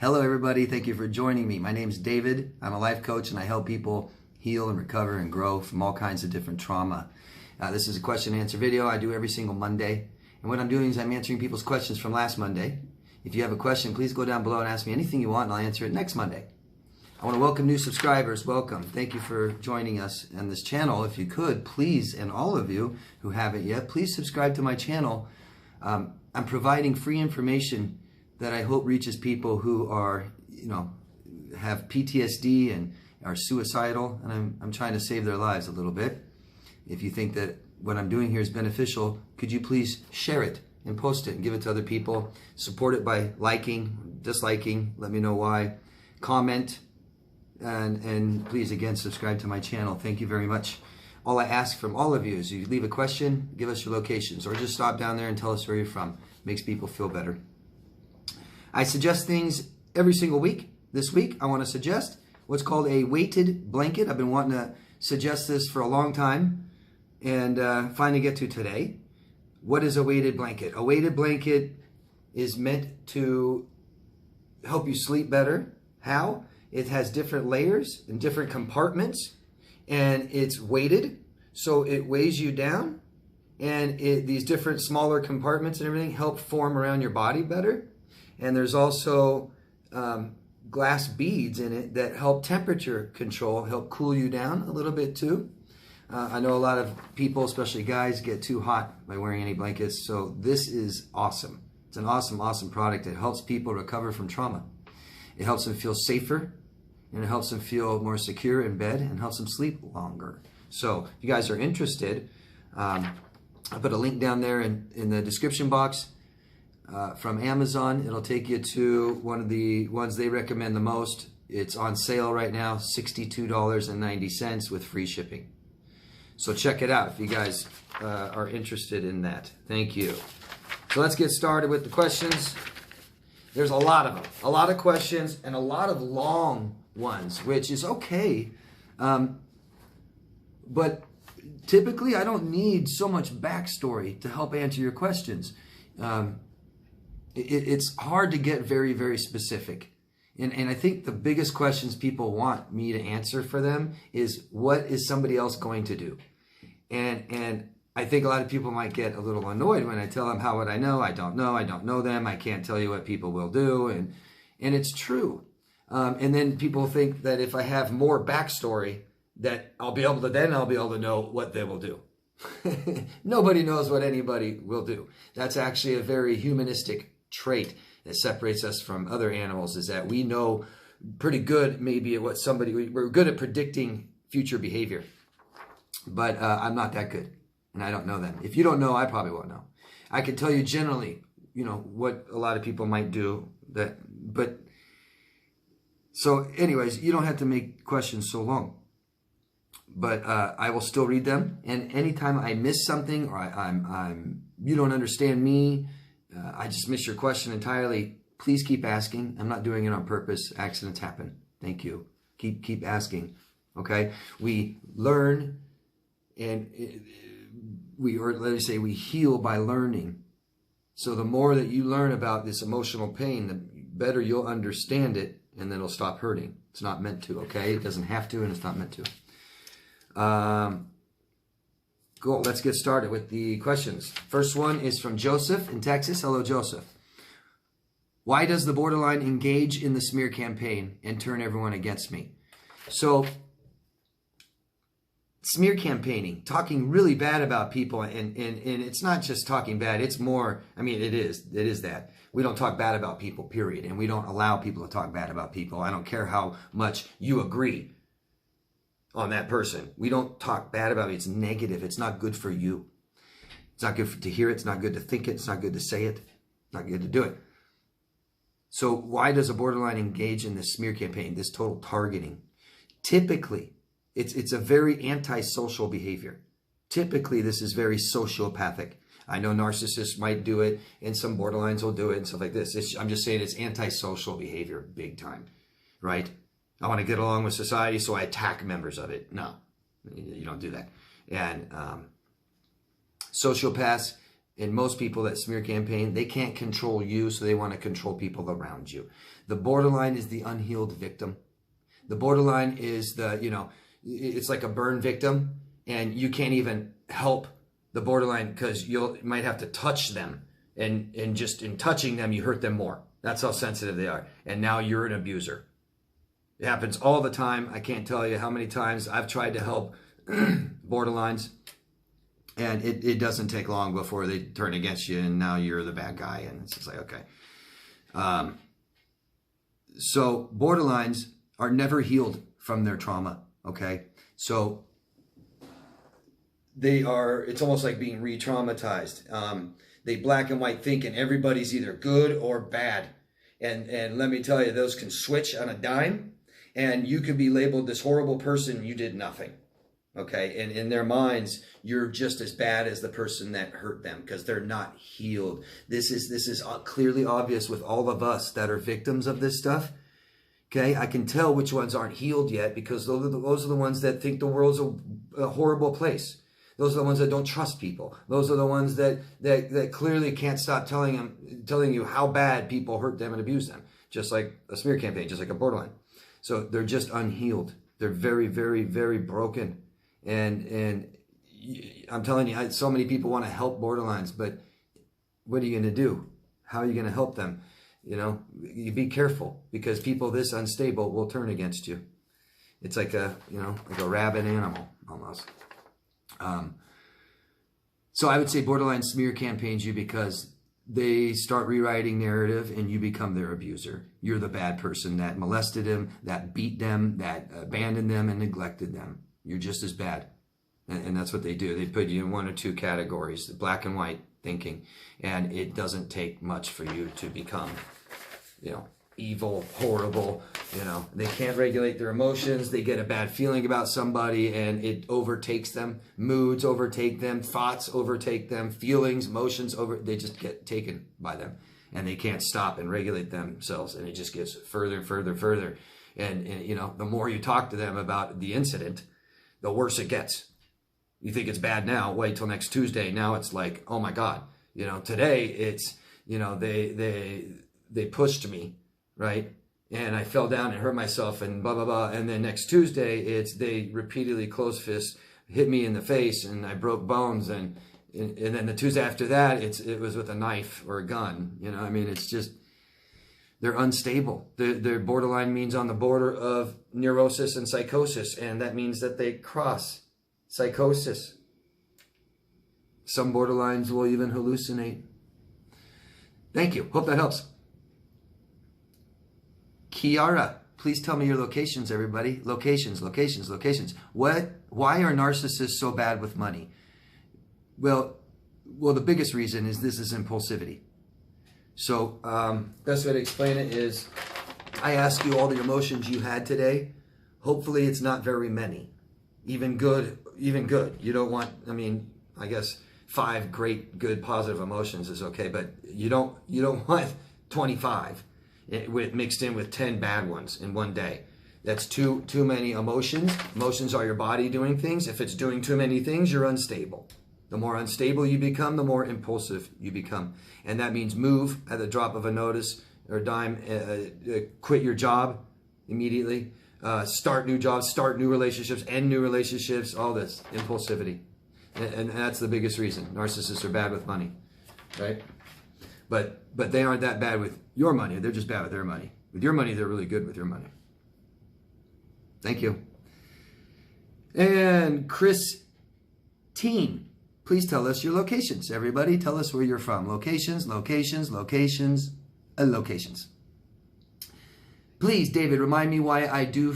Hello everybody, thank you for joining me. My name's David. I'm a life coach and I help people heal and recover and grow from all kinds of different trauma. This is a question and answer video I do every single Monday. And what I'm doing is I'm answering people's questions from last Monday. If you have a question, please go down below and ask me anything you want and I'll answer it next Monday. I want to welcome new subscribers. Welcome. Thank you for joining us on this channel. If you could, please, and all of you who haven't yet, please subscribe to my channel. I'm providing free information that I hope reaches people who are, have PTSD and are suicidal, and I'm trying to save their lives a little bit. If you think that what I'm doing here is beneficial, could you please share it and post it and give it to other people? Support it by liking, disliking, let me know why, comment, and please, again, subscribe to my channel. Thank you very much. All I ask from all of you is you leave a question, give us your locations, or just stop down there and tell us where you're from. Makes people feel better. I suggest things every single week. This week, I want to suggest what's called a weighted blanket. I've been wanting to suggest this for a long time and finally get to today. What is a weighted blanket? A weighted blanket is meant to help you sleep better. How? It has different layers and different compartments, and it's weighted, so it weighs you down, and these different smaller compartments and everything help form around your body better. And there's also glass beads in it that help temperature control, help cool you down a little bit too. I know a lot of people, especially guys, get too hot by wearing any blankets, so this is awesome. It's an awesome, awesome product. It helps people recover from trauma. It helps them feel safer, and it helps them feel more secure in bed and helps them sleep longer. So if you guys are interested, I put a link down there in the description box. From Amazon. It'll take you to one of the ones they recommend the most. It's on sale right now, $62.90 with free shipping. So check it out if you guys are interested in that. Thank you. So let's get started with the questions. There's a lot of them, a lot of questions and a lot of long ones, which is okay. But typically I don't need so much backstory to help answer your questions. It's hard to get very, very specific. And I think the biggest questions people want me to answer for them is, what is somebody else going to do? And I think a lot of people might get a little annoyed when I tell them, how would I know? I don't know them. I can't tell you what people will do. And it's true. And then people think that if I have more backstory, that I'll be able to know what they will do. Nobody knows what anybody will do. That's actually a very humanistic trait that separates us from other animals, is that we know pretty good maybe at what we're good at predicting future behavior. But I'm not that good, and I don't know them. If you don't know, I probably won't know. I can tell you generally, what a lot of people might do. So anyways, you don't have to make questions so long. But I will still read them, and anytime I miss something or you don't understand me, I just miss your question entirely, please keep asking. I'm not doing it on purpose. Accidents happen. Thank you. Keep asking. Okay? We learn, and we heal by learning. So the more that you learn about this emotional pain, the better you'll understand it, and then it'll stop hurting. It's not meant to, okay? It doesn't have to, and it's not meant to. Cool. Let's get started with the questions. First one is from Joseph in Texas. Hello, Joseph. Why does the borderline engage in the smear campaign and turn everyone against me? So, smear campaigning, talking really bad about people, and it's not just talking bad. It's more, it is that. We don't talk bad about people, period. And we don't allow people to talk bad about people. I don't care how much you agree on that person. We don't talk bad about it. It's negative. It's not good for you. It's not good to hear it. It's not good to think it. It's not good to say it. It's not good to do it. So why does a borderline engage in this smear campaign, this total targeting? Typically, it's a very antisocial behavior. Typically, this is very sociopathic. I know narcissists might do it, and some borderlines will do it and stuff like this. I'm just saying it's antisocial behavior big time, right? I want to get along with society, so I attack members of it. No, you don't do that. And sociopaths And most people that smear campaign, they can't control you, so they want to control people around you. The borderline is the unhealed victim. The borderline is it's like a burn victim, and you can't even help the borderline because you might have to touch them. And just in touching them, you hurt them more. That's how sensitive they are. And now you're an abuser. It happens all the time. I can't tell you how many times I've tried to help borderlines, and it doesn't take long before they turn against you, and now you're the bad guy, and it's just like, okay. So borderlines are never healed from their trauma, okay? So it's almost like being re-traumatized. They black and white think, and everybody's either good or bad. And let me tell you, those can switch on a dime, and you could be labeled this horrible person, you did nothing. Okay, and in their minds, you're just as bad as the person that hurt them because they're not healed. This is clearly obvious with all of us that are victims of this stuff. Okay, I can tell which ones aren't healed yet because those are the ones that think the world's a horrible place. Those are the ones that don't trust people. Those are the ones that clearly can't stop telling you how bad people hurt them and abuse them. Just like a smear campaign, just like a borderline. So they're just unhealed. They're very, very, very broken. And I'm telling you, so many people want to help borderlines, but what are you going to do? How are you going to help them? You be careful because people this unstable will turn against you. It's like a rabid animal almost. So I would say borderline smear campaigns you because they start rewriting narrative and you become their abuser. You're the bad person that molested them, that beat them, that abandoned them and neglected them. You're just as bad. And that's what they do. They put you in one or two categories, the black and white thinking. And it doesn't take much for you to become, evil, horrible. They can't regulate their emotions. They get a bad feeling about somebody and it overtakes them. Moods overtake them. Thoughts overtake them. Feelings, emotions they just get taken by them. And they can't stop and regulate themselves. And it just gets further and further and further. And the more you talk to them about the incident, the worse it gets. You think it's bad now, wait till next Tuesday. Now it's like, oh my God, today it's, they pushed me, right? And I fell down and hurt myself and blah, blah, blah. And then next Tuesday, they repeatedly close fist hit me in the face and I broke bones. And then the Tuesday after that, it was with a knife or a gun. It's just, they're unstable. Their borderline means on the border of neurosis and psychosis. And that means that they cross psychosis. Some borderlines will even hallucinate. Thank you. Hope that helps. Kiara, please tell me your locations, everybody. Locations. Why are narcissists so bad with money? Well, the biggest reason is this is impulsivity. So, best way to explain it is I ask you all the emotions you had today. Hopefully it's not very many. Even good. You don't want, I guess 5 great, good, positive emotions is okay, but you don't want 25 mixed in with 10 bad ones in one day. That's too many emotions. Emotions are your body doing things. If it's doing too many things, you're unstable. The more unstable you become, the more impulsive you become. And that means move at the drop of a notice or a dime, quit your job immediately, start new jobs, start new relationships, end new relationships, all this, impulsivity. And that's the biggest reason. Narcissists are bad with money, right? But they aren't that bad with your money. They're just bad with their money. With your money, they're really good with your money. Thank you. And Christine, please tell us your locations. Everybody, tell us where you're from. Locations. Please, David, remind me why do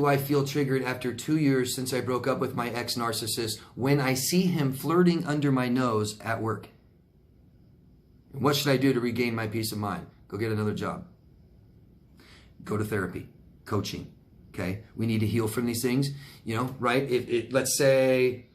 I feel triggered after 2 years since I broke up with my ex-narcissist when I see him flirting under my nose at work? What should I do to regain my peace of mind? Go get another job. Go to therapy, coaching, okay? We need to heal from these things, right? Let's say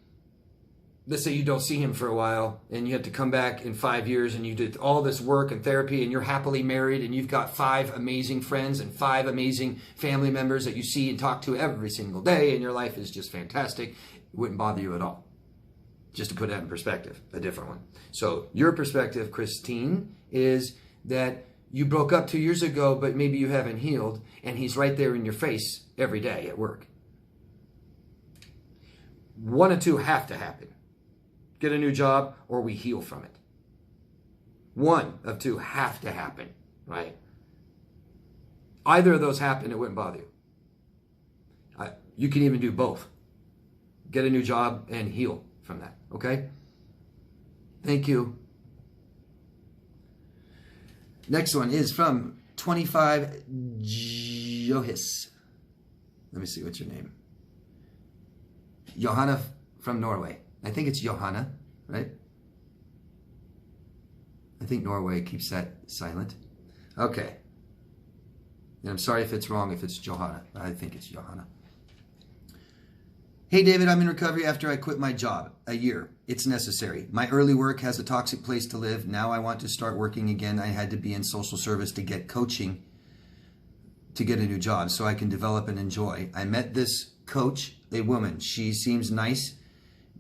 you don't see him for a while and you have to come back in 5 years and you did all this work and therapy and you're happily married and you've got 5 amazing friends and 5 amazing family members that you see and talk to every single day and your life is just fantastic. It wouldn't bother you at all. Just to put that in perspective, a different one. So your perspective, Christine, is that you broke up 2 years ago, but maybe you haven't healed, and he's right there in your face every day at work. One of two have to happen. Get a new job, or we heal from it. One of two have to happen, right? Either of those happen, it wouldn't bother you. You can even do both. Get a new job and heal from that, okay? Thank you. Next one is from 25 Johis. Let me see, what's your name? Johanna from Norway. I think it's Johanna, right? I think Norway keeps that silent. Okay. And I'm sorry if it's wrong, if it's Johanna. I think it's Johanna. Hey, David, I'm in recovery after I quit my job. A year. It's necessary. My early work has a toxic place to live. Now I want to start working again. I had to be in social service to get coaching to get a new job so I can develop and enjoy. I met this coach, a woman. She seems nice,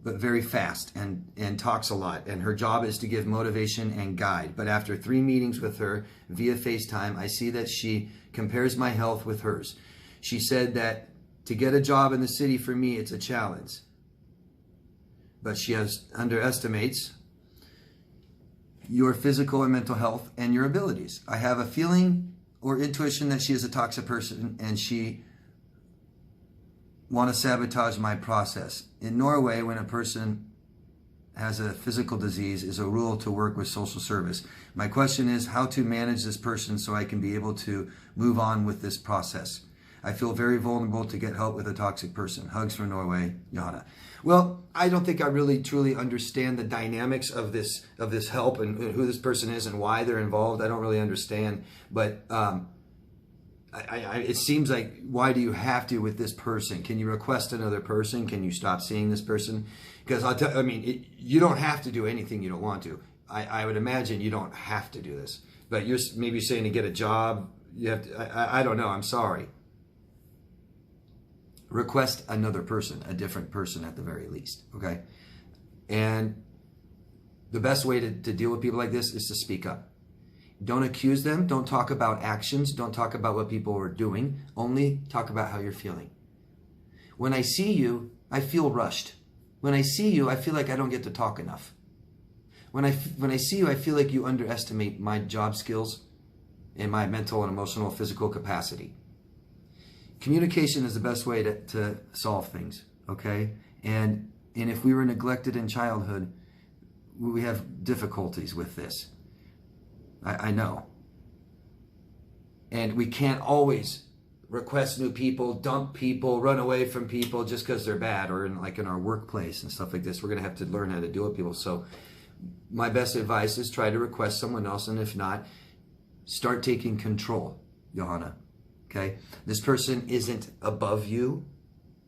but very fast and talks a lot. And her job is to give motivation and guide. But after 3 meetings with her via FaceTime, I see that she compares my health with hers. She said that to get a job in the city, for me, it's a challenge. But she underestimates your physical and mental health and your abilities. I have a feeling or intuition that she is a toxic person and she want to sabotage my process. In Norway, when a person has a physical disease, is a rule to work with social service. My question is how to manage this person so I can be able to move on with this process. I feel very vulnerable to get help with a toxic person. Hugs from Norway, Johanna. Well, I don't think I really truly understand the dynamics of this help and who this person is and why they're involved. I don't really understand, but it seems like, why do you have to with this person? Can you request another person? Can you stop seeing this person? Because you don't have to do anything you don't want to. I would imagine you don't have to do this, but you're maybe saying to get a job, you have to. I don't know. I'm sorry. Request another person, a different person at the very least, okay? And the best way to deal with people like this is to speak up. Don't accuse them. Don't talk about actions. Don't talk about what people are doing. Only talk about how you're feeling. When I see you, I feel rushed. When I see you, I feel like I don't get to talk enough. When I see you, I feel like you underestimate my job skills and my mental and emotional, physical capacity. Communication is the best way to solve things, okay? And if we were neglected in childhood, we have difficulties with this. I know. And we can't always request new people, dump people, run away from people just because they're bad, or in our workplace and stuff like this. We're going to have to learn how to deal with people. So my best advice is try to request someone else, and if not, start taking control, Johanna. Okay, this person isn't above you,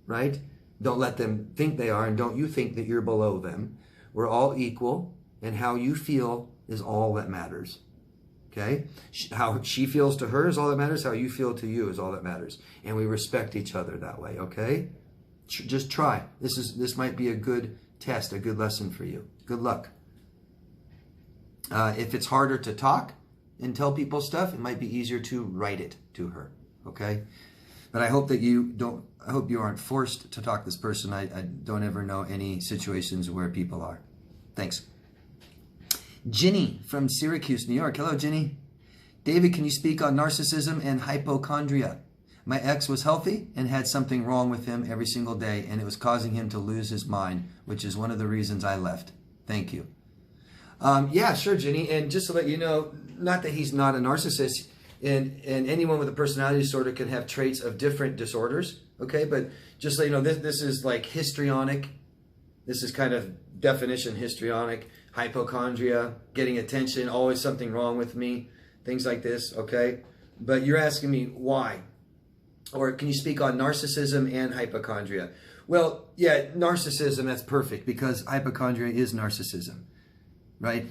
right? Don't let them think they are, and don't you think that you're below them. We're all equal, and how you feel is all that matters. Okay, how she feels to her is all that matters. How you feel to you is all that matters, and we respect each other that way. Okay, just try. This might be a good test, a good lesson for you. Good luck. If it's harder to talk and tell people stuff, it might be easier to write it to her. Okay, but I hope that I hope you aren't forced to talk to this person. I don't ever know any situations where people are. Thanks. Ginny from Syracuse, New York. Hello, Ginny. David, can you speak on narcissism and hypochondria? My ex was healthy and had something wrong with him every single day, and it was causing him to lose his mind, which is one of the reasons I left. Thank you. Yeah, sure, Ginny. And just to let you know, not that he's not a narcissist, and anyone with a personality disorder can have traits of different disorders, okay? But just so you know, this is like histrionic. This is kind of definition histrionic, hypochondria, getting attention, always something wrong with me, things like this, okay? But you're asking me why? Or can you speak on narcissism and hypochondria? Well, yeah, narcissism, that's perfect, because hypochondria is narcissism. Right?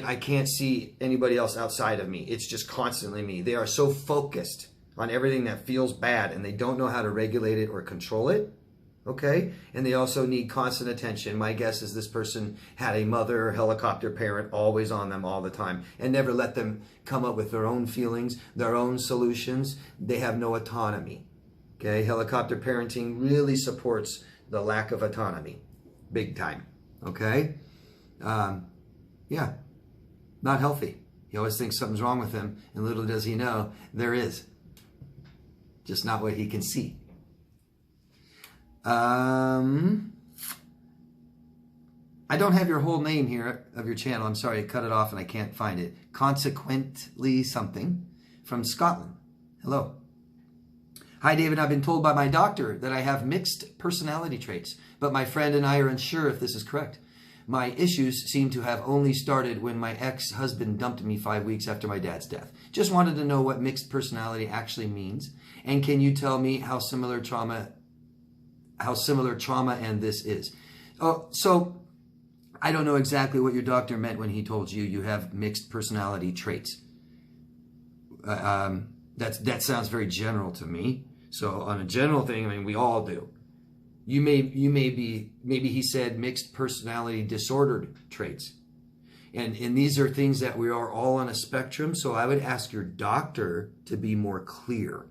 I can't see anybody else outside of me. It's just constantly me. They are so focused on everything that feels bad, and they don't know how to regulate it or control it. okay? And they also need constant attention. My guess is this person had a mother or helicopter parent always on them all the time and never let them come up with their own feelings, their own solutions. They have no autonomy, okay? Helicopter parenting really supports the lack of autonomy, big time, okay? Yeah, not healthy. He always thinks something's wrong with him, and little does he know there is. Just not what he can see. I don't have your whole name here of your channel. I'm sorry, I cut it off and I can't find it. Consequently something from Scotland. Hello. Hi, David. I've been told by my doctor that I have mixed personality traits, but my friend and I are unsure if this is correct. My issues seem to have only started when my ex-husband dumped me 5 weeks after my dad's death. Just wanted to know what mixed personality actually means, and can you tell me how similar trauma and this is? Oh, so I don't know exactly what your doctor meant when he told you you have mixed personality traits. That sounds very general to me. So on a general thing, I mean, we all do. Maybe he said mixed personality disordered traits. And these are things that we are all on a spectrum. So I would ask your doctor to be more clear.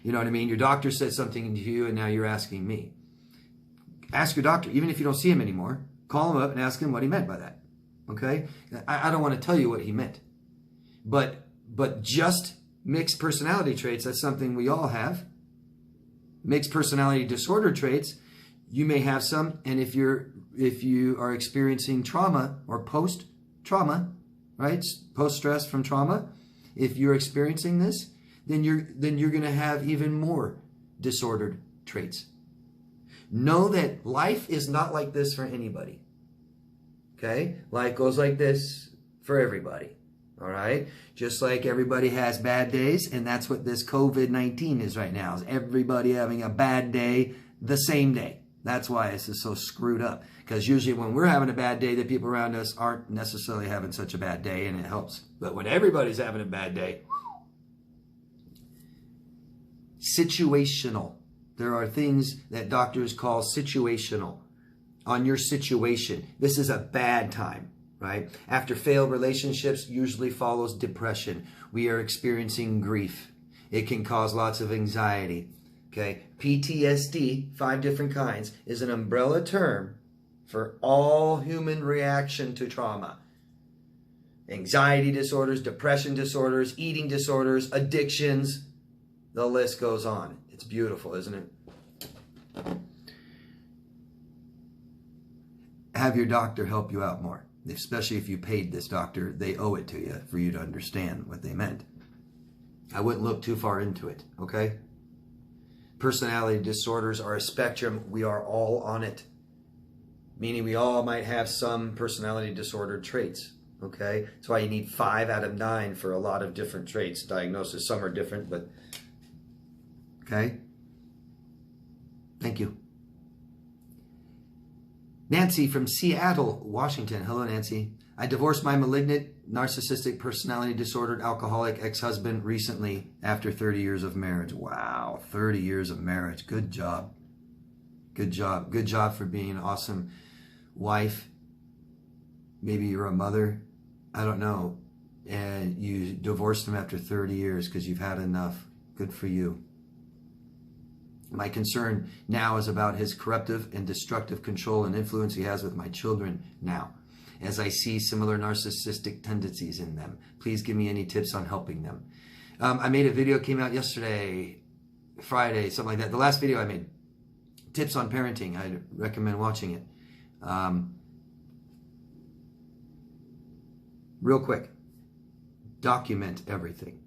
You know what I mean? Your doctor said something to you and now you're asking me. Ask your doctor, even if you don't see him anymore, call him up and ask him what he meant by that. Okay? I don't want to tell you what he meant. But just mixed personality traits, that's something we all have. Mixed personality disorder traits, you may have some, and if you are experiencing trauma or post-trauma, right? Post-stress from trauma, if you're experiencing this, then you're going to have even more disordered traits. Know that life is not like this for anybody. Okay? Life goes like this for everybody. All right? Just like everybody has bad days, and that's what this COVID-19 is right now, is everybody having a bad day the same day. That's why this is so screwed up. Because usually when we're having a bad day, the people around us aren't necessarily having such a bad day, and it helps. But when everybody's having a bad day, situational. There are things that doctors call situational. On your situation, this is a bad time. Right? After failed relationships usually follows depression. We are experiencing grief. It can cause lots of anxiety. Okay? PTSD, 5 different kinds, is an umbrella term for all human reaction to trauma. Anxiety disorders, depression disorders, eating disorders, addictions. The list goes on. It's beautiful, isn't it? Have your doctor help you out more. Especially if you paid this doctor, they owe it to you for you to understand what they meant. I wouldn't look too far into it, okay? Personality disorders are a spectrum. We are all on it. Meaning we all might have some personality disorder traits, okay? That's why you need 5 out of 9 for a lot of different traits. Diagnosis, some are different, but, okay? Thank you. Nancy from Seattle, Washington. Hello, Nancy. I divorced my malignant, narcissistic, personality disordered, alcoholic ex-husband recently after 30 years of marriage. Wow, 30 years of marriage. Good job. Good job. Good job for being an awesome wife. Maybe you're a mother. I don't know. And you divorced him after 30 years because you've had enough. Good for you. My concern now is about his corruptive and destructive control and influence he has with my children now, as I see similar narcissistic tendencies in them. Please give me any tips on helping them. I made a video, came out yesterday, Friday, something like that. The last video I made, tips on parenting. I recommend watching it. Real quick, document everything.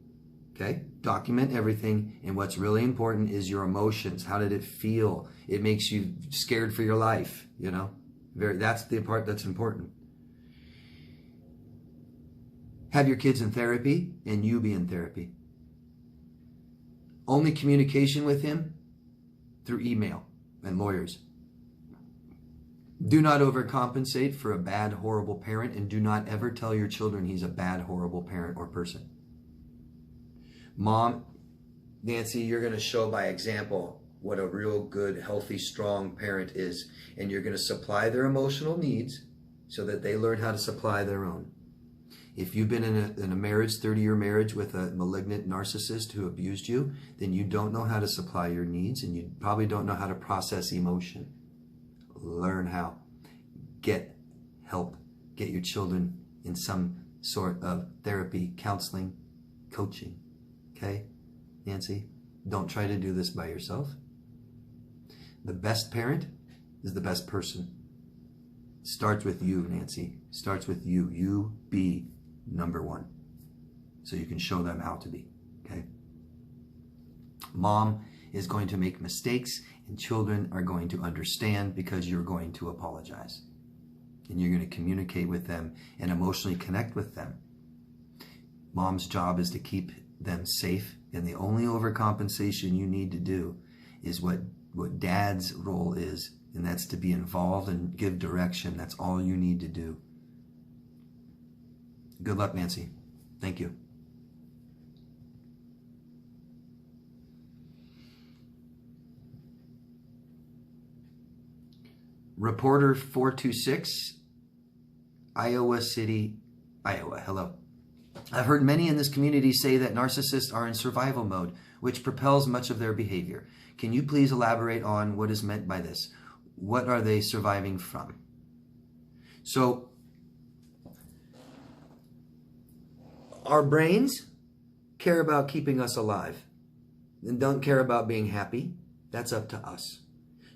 Okay? Document everything, and what's really important is your emotions. How did it feel? It makes you scared for your life, you know? That's the part that's important. Have your kids in therapy, and you be in therapy. Only communication with him through email and lawyers. Do not overcompensate for a bad, horrible parent, and do not ever tell your children he's a bad, horrible parent or person. Mom, Nancy, you're going to show by example what a real good, healthy, strong parent is. And you're going to supply their emotional needs so that they learn how to supply their own. If you've been in a marriage, 30-year marriage with a malignant narcissist who abused you, then you don't know how to supply your needs, and you probably don't know how to process emotion. Learn how. Get help. Get your children in some sort of therapy, counseling, coaching. Okay? Nancy, don't try to do this by yourself. The best parent is the best person. Starts with you, Nancy. Starts with you. You be number one, so you can show them how to be. Okay? Mom is going to make mistakes, and children are going to understand because you're going to apologize. And you're going to communicate with them and emotionally connect with them. Mom's job is to keep them safe, and the only overcompensation you need to do is what dad's role is, and that's to be involved and give direction. That's all you need to do. Good luck, Nancy. Thank you. Reporter 426, Iowa City, Iowa. Hello. I've heard many in this community say that narcissists are in survival mode, which propels much of their behavior. Can you please elaborate on what is meant by this? What are they surviving from? So, our brains care about keeping us alive and don't care about being happy. That's up to us.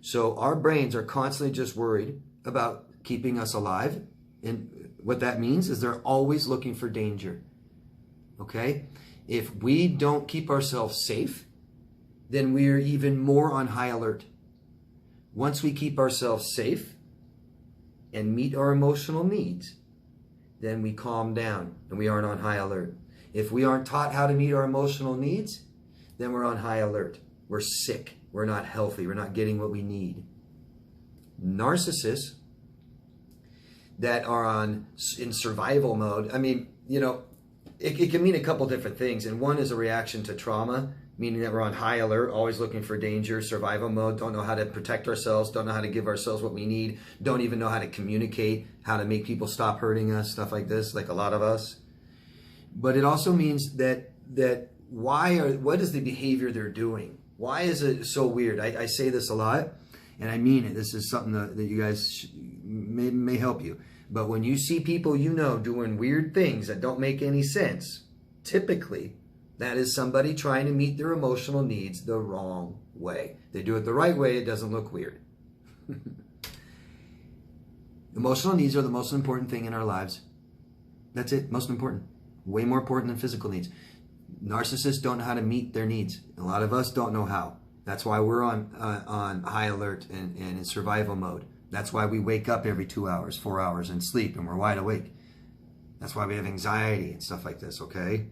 So our brains are constantly just worried about keeping us alive. And what that means is they're always looking for danger. Okay? If we don't keep ourselves safe, then we're even more on high alert. Once we keep ourselves safe and meet our emotional needs, then we calm down and we aren't on high alert. If we aren't taught how to meet our emotional needs, then we're on high alert. We're sick. We're not healthy. We're not getting what we need. Narcissists that are in survival mode, I mean, you know, it can mean a couple different things. And one is a reaction to trauma, meaning that we're on high alert, always looking for danger, survival mode, don't know how to protect ourselves, don't know how to give ourselves what we need, don't even know how to communicate, how to make people stop hurting us, stuff like this, like a lot of us. But it also means that what is the behavior they're doing? Why is it so weird? I say this a lot, and I mean it. This is something that you guys may help you. But when you see people you know doing weird things that don't make any sense, typically that is somebody trying to meet their emotional needs the wrong way. They do it the right way, it doesn't look weird. Emotional needs are the most important thing in our lives. That's it, most important. Way more important than physical needs. Narcissists don't know how to meet their needs. A lot of us don't know how. That's why we're on high alert and in survival mode. That's why we wake up every 2 hours, 4 hours and sleep and we're wide awake. That's why we have anxiety and stuff like this, okay?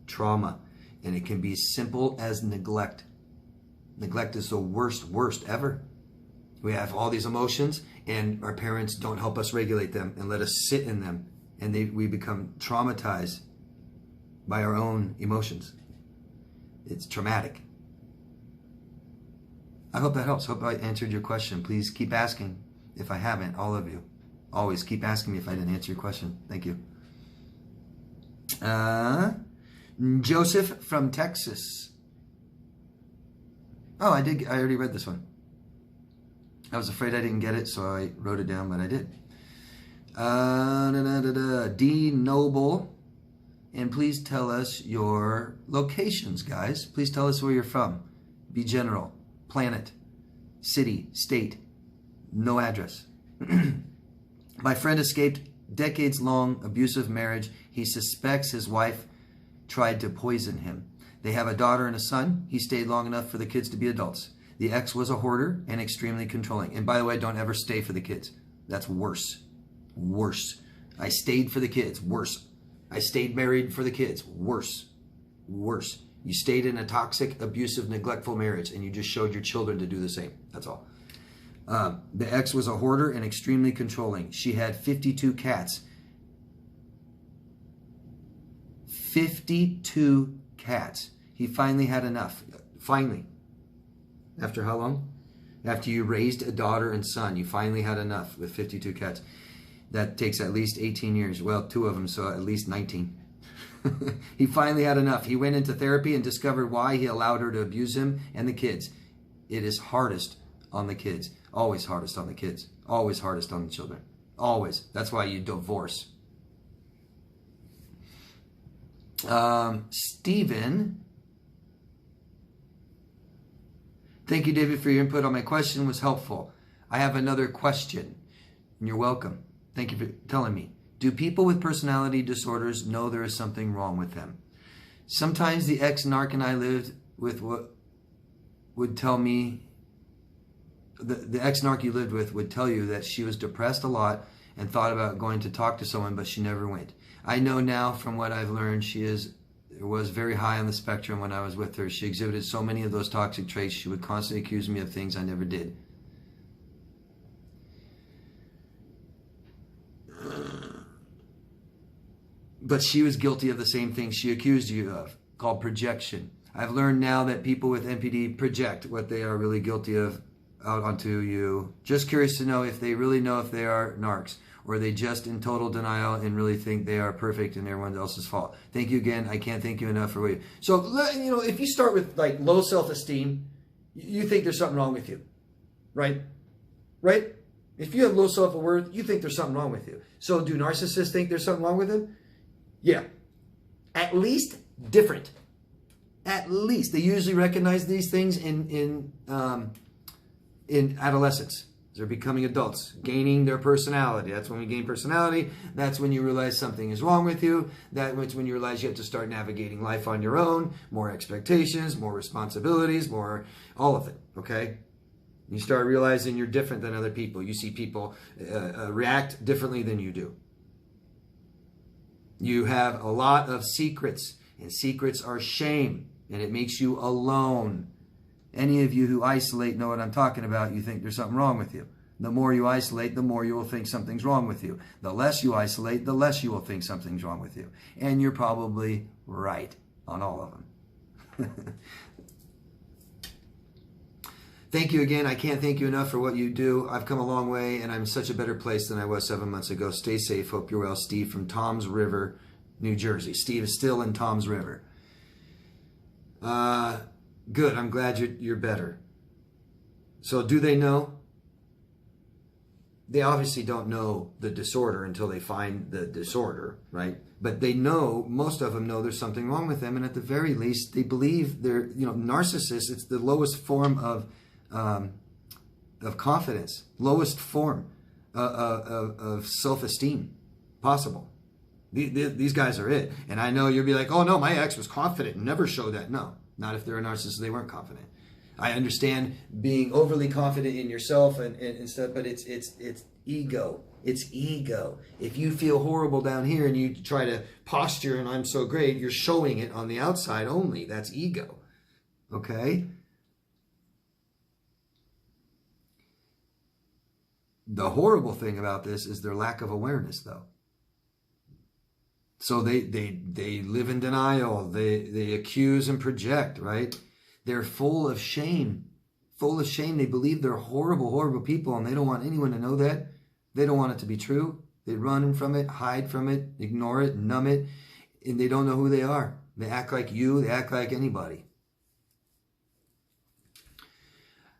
Trauma. And it can be simple as neglect. Neglect is the worst ever. We have all these emotions and our parents don't help us regulate them and let us sit in them. And we become traumatized by our own emotions. It's traumatic. I hope that helps. Hope I answered your question. Please keep asking if I haven't, all of you. Always keep asking me if I didn't answer your question. Thank you. Joseph from Texas. Oh, I already read this one. I was afraid I didn't get it, so I wrote it down, but I did. D Noble. And please tell us your locations, guys. Please tell us where you're from. Be general. Planet. City. State. No address. My friend escaped decades-long abusive marriage. He suspects his wife tried to poison him. They have a daughter and a son. He stayed long enough for the kids to be adults. The ex was a hoarder and extremely controlling. And by the way, don't ever stay for the kids. That's worse. Worse. I stayed for the kids. Worse. I stayed married for the kids. Worse. Worse. You stayed in a toxic, abusive, neglectful marriage and you just showed your children to do the same. That's all. The ex was a hoarder and extremely controlling. She had 52 cats. 52 cats. He finally had enough. Finally. After how long? After you raised a daughter and son, you finally had enough with 52 cats. That takes at least 18 years. Well, 2 of them, so at least 19. He finally had enough. He went into therapy and discovered why he allowed her to abuse him and the kids. It is hardest on the kids. Always hardest on the kids. Always hardest on the children. Always. That's why you divorce. Stephen. Thank you, David, for your input on my question. It was helpful. I have another question. And you're welcome. Thank you for telling me. Do people with personality disorders know there is something wrong with them? Sometimes the ex-narc and I lived with would tell me, the ex-narc you lived with would tell you that she was depressed a lot and thought about going to talk to someone, but she never went. I know now from what I've learned, she was very high on the spectrum when I was with her. She exhibited so many of those toxic traits. She would constantly accuse me of things I never did. But she was guilty of the same thing she accused you of, called projection. I've learned now that people with NPD project what they are really guilty of out onto you. Just curious to know if they really know if they are narcs, or are they just in total denial and really think they are perfect and everyone else's fault. Thank you again. I can't thank you enough for what you... So, you know, if you start with like low self-esteem, you think there's something wrong with you, right? Right? If you have low self-worth, you think there's something wrong with you. So do narcissists think there's something wrong with them? Yeah. At least different. At least. They usually recognize these things in adolescence. They're becoming adults, gaining their personality. That's when we gain personality. That's when you realize something is wrong with you. That's when you realize you have to start navigating life on your own. More expectations, more responsibilities, more all of it, okay? You start realizing you're different than other people. You see people react differently than you do. You have a lot of secrets, and secrets are shame, and it makes you alone. Any of you who isolate know what I'm talking about. You think there's something wrong with you. The more you isolate, the more you will think something's wrong with you. The less you isolate, the less you will think something's wrong with you. And you're probably right on all of them. Thank you again. I can't thank you enough for what you do. I've come a long way, and I'm in such a better place than I was 7 months ago. Stay safe. Hope you're well. Steve from Toms River, New Jersey. Steve is still in Toms River. Good. I'm glad you're better. So do they know? They obviously don't know the disorder until they find the disorder, right? But they know, most of them know there's something wrong with them, and at the very least, they believe they're, you know, narcissists. It's the lowest form of confidence, lowest form of self-esteem possible. These guys are it. And I know you'll be like, oh no, my ex was confident and never showed that. No, not if they're a narcissist, they weren't confident. I understand being overly confident in yourself and stuff, but it's ego. It's ego. If you feel horrible down here and you try to posture and I'm so great, you're showing it on the outside only. That's ego. Okay? The horrible thing about this is their lack of awareness, though. So they live in denial. They accuse and project, right? They're full of shame. Full of shame. They believe they're horrible, horrible people, and they don't want anyone to know that. They don't want it to be true. They run from it, hide from it, ignore it, numb it, and they don't know who they are. They act like you. They act like anybody.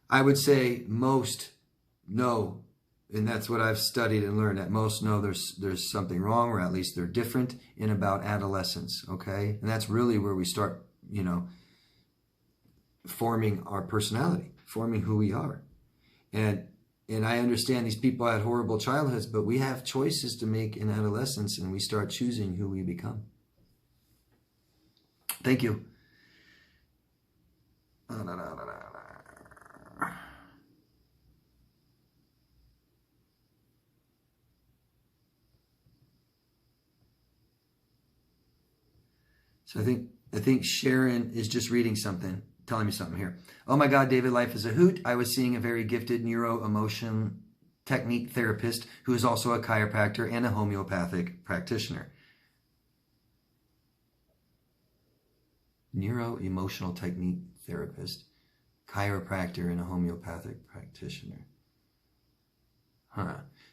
I would say most know. And that's what I've studied and learned, that most know there's something wrong, or at least they're different in about adolescence, okay? And that's really where we start, you know, forming our personality, forming who we are. And I understand these people had horrible childhoods, but we have choices to make in adolescence, and we start choosing who we become. Thank you. So I think Sharon is just reading something, telling me something here. Oh my God, David, life is a hoot. I was seeing a very gifted neuro-emotion technique therapist who is also a chiropractor and a homeopathic practitioner. Neuro-emotional technique therapist, chiropractor and a homeopathic practitioner.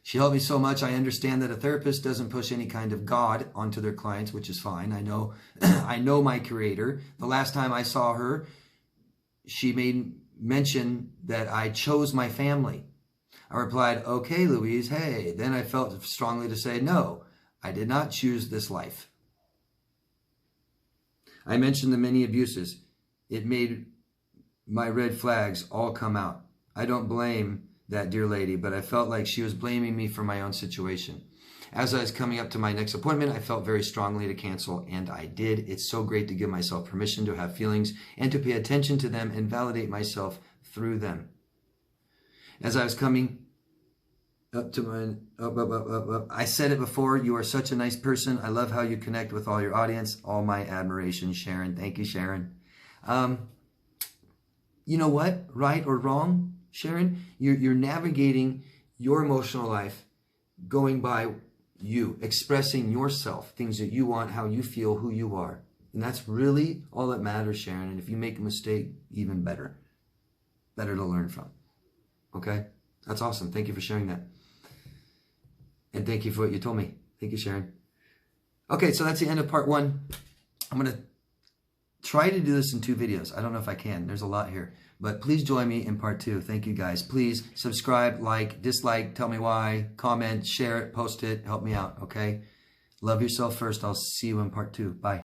She helped me so much. I understand that a therapist doesn't push any kind of God onto their clients, which is fine. I know, I know my creator. The last time I saw her, she made mention that I chose my family. I replied, okay, Louise, hey. Then I felt strongly to say, no, I did not choose this life. I mentioned the many abuses. It made my red flags all come out. I don't blame that dear lady, but I felt like she was blaming me for my own situation. As I was coming up to my next appointment, I felt very strongly to cancel, and I did. It's so great to give myself permission to have feelings and to pay attention to them and validate myself through them. As I was coming up to my, I said it before, you are such a nice person. I love how you connect with all your audience. All my admiration, Sharon. Thank you, Sharon. You know what? Right or wrong, Sharon? You're navigating your emotional life, going by you, expressing yourself, things that you want, how you feel, who you are. And that's really all that matters, Sharon. And if you make a mistake, even better. Better to learn from. Okay? That's awesome. Thank you for sharing that. And thank you for what you told me. Thank you, Sharon. Okay, so that's the end of part 1. I'm going to try to do this in 2 videos. I don't know if I can. There's a lot here. But please join me in part 2. Thank you, guys. Please subscribe, like, dislike, tell me why, comment, share it, post it, help me out, okay? Love yourself first. I'll see you in part 2. Bye.